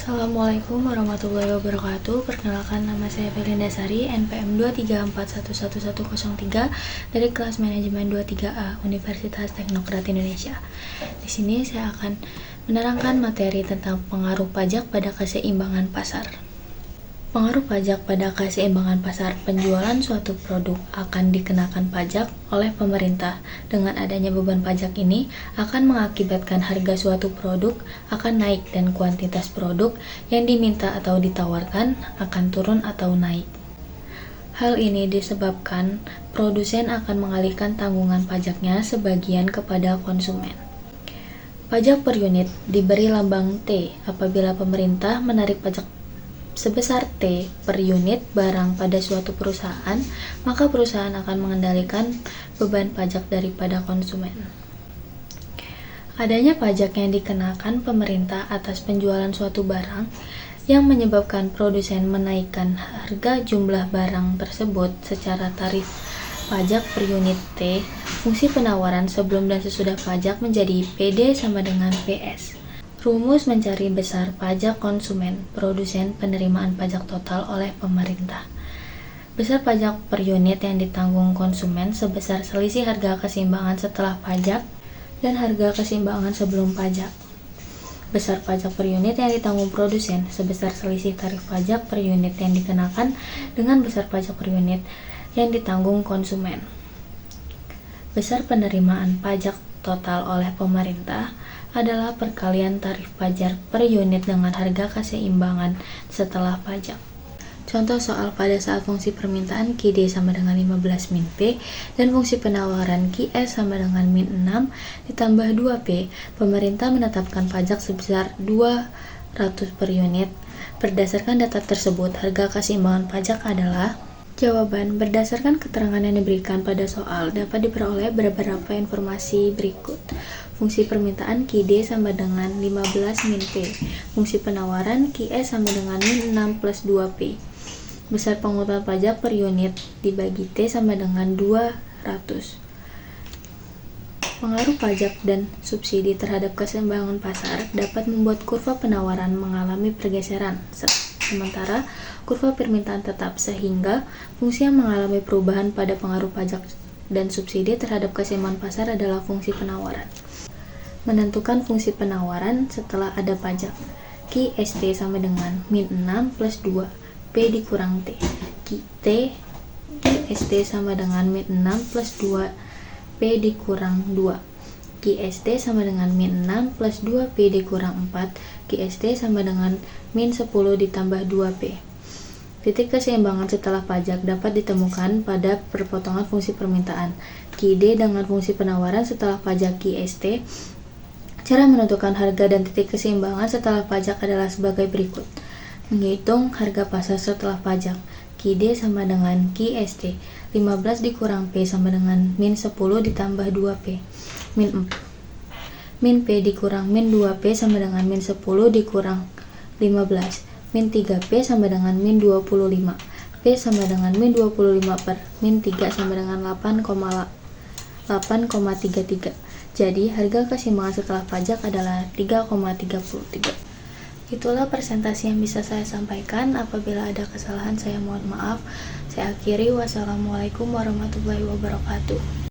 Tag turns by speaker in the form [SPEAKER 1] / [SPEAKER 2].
[SPEAKER 1] Assalamualaikum warahmatullahi wabarakatuh. Perkenalkan, nama saya Felinda Sari, NPM 234111103 dari kelas manajemen 23A Universitas Teknokrat Indonesia. Di sini saya akan menerangkan materi tentang pengaruh pajak pada keseimbangan pasar. Pengaruh pajak pada keseimbangan pasar. Penjualan suatu produk akan dikenakan pajak oleh pemerintah. Dengan adanya beban pajak ini akan mengakibatkan harga suatu produk akan naik dan kuantitas produk yang diminta atau ditawarkan akan turun atau naik. Hal ini disebabkan produsen akan mengalihkan tanggungan pajaknya sebagian kepada konsumen. Pajak per unit diberi lambang T apabila pemerintah menarik pajak sebesar T per unit barang pada suatu perusahaan, maka perusahaan akan mengendalikan beban pajak daripada konsumen. Adanya pajak yang dikenakan pemerintah atas penjualan suatu barang yang menyebabkan produsen menaikkan harga jumlah barang tersebut secara tarif pajak per unit T. Fungsi penawaran sebelum dan sesudah pajak menjadi PD sama dengan PS. Rumus mencari besar pajak konsumen, produsen, penerimaan pajak total oleh pemerintah. Besar pajak per unit yang ditanggung konsumen sebesar selisih harga keseimbangan setelah pajak dan harga keseimbangan sebelum pajak. Besar pajak per unit yang ditanggung produsen sebesar selisih tarif pajak per unit yang dikenakan dengan besar pajak per unit yang ditanggung konsumen. Besar penerimaan pajak total oleh pemerintah adalah perkalian tarif pajak per unit dengan harga keseimbangan setelah pajak. Contoh soal pada saat fungsi permintaan QD sama dengan 15 min P dan fungsi penawaran QS sama dengan min 6 ditambah 2P, pemerintah menetapkan pajak sebesar 200 per unit. Berdasarkan data tersebut, harga keseimbangan pajak adalah. Jawaban berdasarkan keterangan yang diberikan pada soal dapat diperoleh beberapa informasi berikut. Fungsi permintaan QD sama dengan 15 min P. Fungsi penawaran QS sama dengan min 6 plus 2P. Besar pungutan pajak per unit dibagi T sama dengan 200. Pengaruh pajak dan subsidi terhadap keseimbangan pasar dapat membuat kurva penawaran mengalami pergeseran, sementara kurva permintaan tetap, sehingga fungsi yang mengalami perubahan pada pengaruh pajak dan subsidi terhadap keseimbangan pasar adalah fungsi penawaran. Menentukan fungsi penawaran setelah ada pajak. QST sama dengan min 6 plus 2 P dikurang T. QST sama dengan min 6 plus 2 P dikurang 2. QST sama dengan min 6 plus 2P dikurang 4. QST sama dengan min 10 ditambah 2P. Titik keseimbangan setelah pajak dapat ditemukan pada perpotongan fungsi permintaan QD dengan fungsi penawaran setelah pajak QST. Cara menentukan harga dan titik keseimbangan setelah pajak adalah sebagai berikut. Menghitung harga pasar setelah pajak. QD sama dengan QST. 15 dikurang P sama dengan min 10 ditambah 2P. Min P dikurang min 2P sama dengan min 10 dikurang 15. Min 3P sama dengan min 25. P sama dengan min 25 per min 3 sama dengan 8,33. Jadi harga keseimbangan setelah pajak adalah 3,33. Itulah presentasi yang bisa saya sampaikan. Apabila ada kesalahan saya mohon maaf. Saya akhiri. Wassalamualaikum warahmatullahi wabarakatuh.